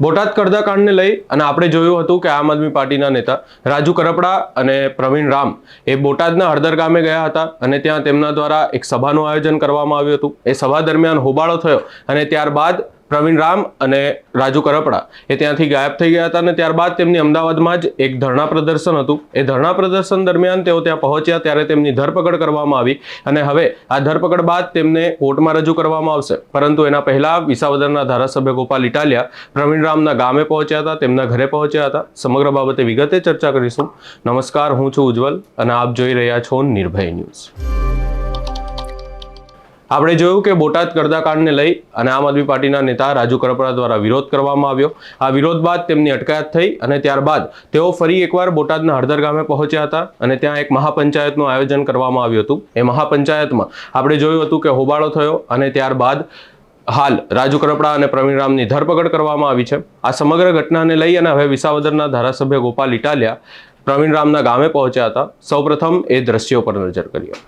બોટાદ કરદાકાંડને લઈ અને આપણે જોયું હતું કે આમ આદમી પાર્ટીના નેતા રાજુ કરપડા અને પ્રવીણ રામ એ બોટાદના હળદર ગામે ગયા હતા અને ત્યાં તેમના દ્વારા એક સભાનું આયોજન કરવામાં આવ્યું હતું। એ સભા દરમિયાન હોબાળો થયો અને ત્યારબાદ પ્રવીણ રામ અને રાજુ કરપડા એ ત્યાંથી ગાયબ થઈ ગયા હતા અને ત્યારબાદ તેમની અમદાવાદમાં જ એક ધરણા પ્રદર્શન હતું। એ ધરણા પ્રદર્શન દરમિયાન તેઓ ત્યાં પહોંચ્યા ત્યારે તેમની ધરપકડ કરવામાં આવી અને હવે આ ધરપકડ બાદ તેમને કોર્ટમાં રજૂ કરવામાં આવશે। પરંતુ એના પહેલા વિસાવદરના ધારાસભ્ય ગોપાલ ઇટાલિયા પ્રવીણ રામના ગામે પહોંચ્યા હતા, તેમના ઘરે પહોંચ્યા હતા। સમગ્ર બાબતે વિગતે ચર્ચા કરીશું। નમસ્કાર, હું છું ઉજ્જવલ અને આપ જોઈ રહ્યા છો નિર્ભય ન્યૂઝ। આપણે જોયું કે બોટાદ કરદાકાંડને લઈ અને આમ આદમી પાર્ટીના નેતા રાજુ કરપડા દ્વારા વિરોધ કરવામાં આવ્યો। આ વિરોધ બાદ તેમની અટકાયત થઈ અને ત્યારબાદ તેઓ ફરી એકવાર બોટાદના હળદર ગામે પહોંચ્યા હતા અને ત્યાં એક મહાપંચાયતનું આયોજન કરવામાં આવ્યું હતું। એ મહાપંચાયતમાં આપણે જોયું હતું કે હોબાળો થયો અને ત્યારબાદ હાલ રાજુ કરપડા અને પ્રવીણ રામની ધરપકડ કરવામાં આવી છે। આ સમગ્ર ઘટનાને લઈ અને હવે વિસાવદરના ધારાસભ્ય ગોપાલ ઇટાલિયા પ્રવીણ રામના ગામે પહોંચ્યા હતા। સૌપ્રથમ એ દ્રશ્યો પર નજર કરીએ।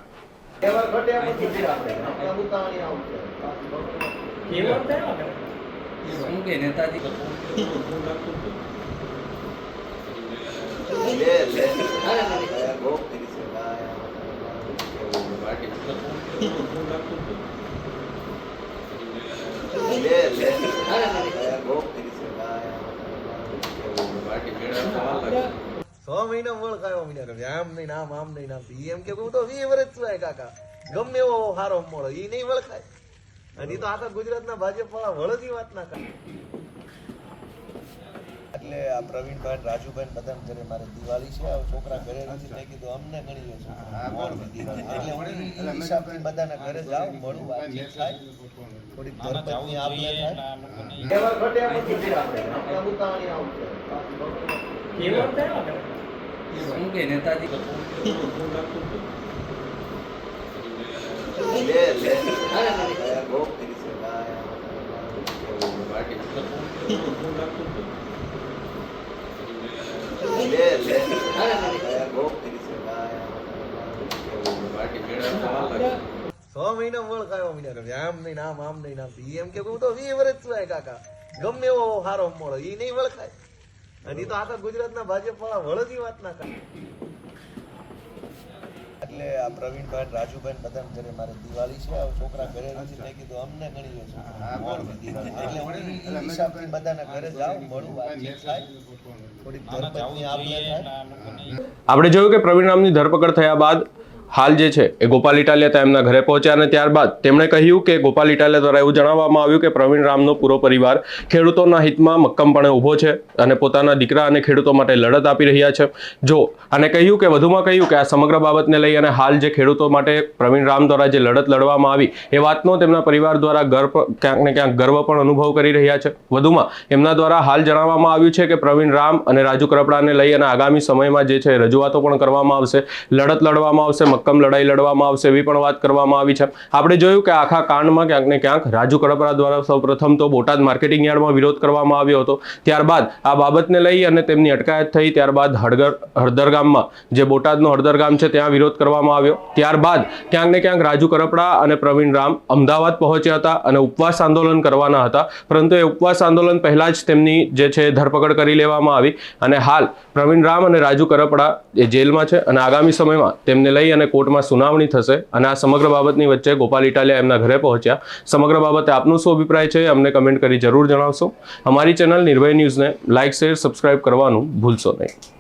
સો મહિના મળખાયો મહિના આમ નહીં આમ નહીં એમ કે હું તો 20 વર્ષ છું કાકા ગમે એવો હારો મળો એ નહીં વળખાય અને તો આખા ગુજરાતના ભાજપ વાળા વળતી વાત ના કરે। એટલે આ પ્રવીણભાઈ રાજુભાઈ બધા ઘરે મારે દિવાળી છે, છોકરા ઘરે નથી, મેં કીધું અમને ગણી એટલે હિસાબથી બધાના ઘરે જાવ મળું વાતચીત થાય થોડીક ધર્મની આપલે સો મહિના મળખાયો આમ નહીં આમ નહીં એમ કે હું તો 20 વર્ષ છું કાકા ગમે એવો હારો મળો એ નહીં વળખાય અને તો આખા ગુજરાતના ભાજપ વાળા વળતી વાત ના કરે। એટલે આ પ્રવીણભાઈ રાજુભાઈ બધા ઘરે મારે દિવાળી છે, છોકરા ઘરે નથી, મેં કીધું અમને ગણી એટલે હિસાબથી બધાના ઘરે જાવ મળું વાતચીત થાય થોડીક ધર્મની આપલે થાય। આપણે જોયું કે પ્રવીણ રામની ધરપકડ થયા બાદ હાલ જે છે એ ગોપાલ ઇટાલિયા તેમના ઘરે પહોંચ્યા અને ત્યારબાદ તેમણે કહ્યું કે ગોપાલ ઇટાલિયા દ્વારા એવું જણાવવામાં આવ્યું કે પ્રવીણ રામનો પૂરો પરિવાર ખેડૂતોના હિતમાં મક્કમપણે ઊભો છે અને પોતાના દીકરા અને ખેડૂતો માટે લડત આપી રહ્યા છે। જો અને કહ્યું કે વધુમાં કહ્યું કે આ સમગ્ર બાબતને લઈ અને હાલ જે ખેડૂતો માટે પ્રવીણ રામ દ્વારા જે લડત લડવામાં આવી એ વાતનો તેમના પરિવાર દ્વારા ક્યાંક ને ક્યાંક ગર્વ પણ અનુભવ કરી રહ્યા છે। વધુમાં એમના દ્વારા હાલ જણાવવામાં આવ્યું છે કે પ્રવીણ રામ અને રાજુ કરપડાને લઈ અને આગામી સમયમાં જે છે રજૂઆતો પણ કરવામાં આવશે, લડત લડવામાં આવશે, મક્કમ લડાઈ લડવામાં આવશે એવી પણ વાત કરવામાં આવી છે। આપણે જોયું કે આખા કાંડમાં ક્યાંક ને ક્યાંક રાજુ કરપડા દ્વારા સૌપ્રથમ તો બોટાદ માર્કેટિંગ યાર્ડમાં વિરોધ કરવામાં આવ્યો હતો, ત્યારબાદ આ બાબતને લઈ અને તેમની અટકાયત થઈ, ત્યારબાદ હળદર ગામમાં જે બોટાદનું હળદર ગામ છે ત્યાં વિરોધ કરવામાં આવ્યો, ત્યારબાદ ક્યાંક ને ક્યાંક રાજુ કરપડા અને પ્રવીણ રામ અમદાવાદ પહોંચ્યા હતા અને ઉપવાસ આંદોલન કરવાના હતા, પરંતુ એ ઉપવાસ આંદોલન પહેલા જ તેમની જે છે ધરપકડ કરી લેવામાં આવી અને હાલ પ્રવીણ રામ અને રાજુ કરપડા એ જેલમાં છે અને આગામી સમયમાં તેમને લઈ અને કોર્ટમાં સુનાવણી થશે અને આ સમગ્ર બાબતની વચ્ચે ગોપાલ ઇટાલિયા એમના ઘરે પહોંચ્યા। સમગ્ર બાબતે આપનું શું અભિપ્રાય છે અમને કમેન્ટ કરી જરૂર જણાવશો। અમારી ચેનલ નિર્ભય ન્યૂઝને લાઇક, શેર, સબસ્ક્રાઇબ કરવાનું ભૂલશો નહીં।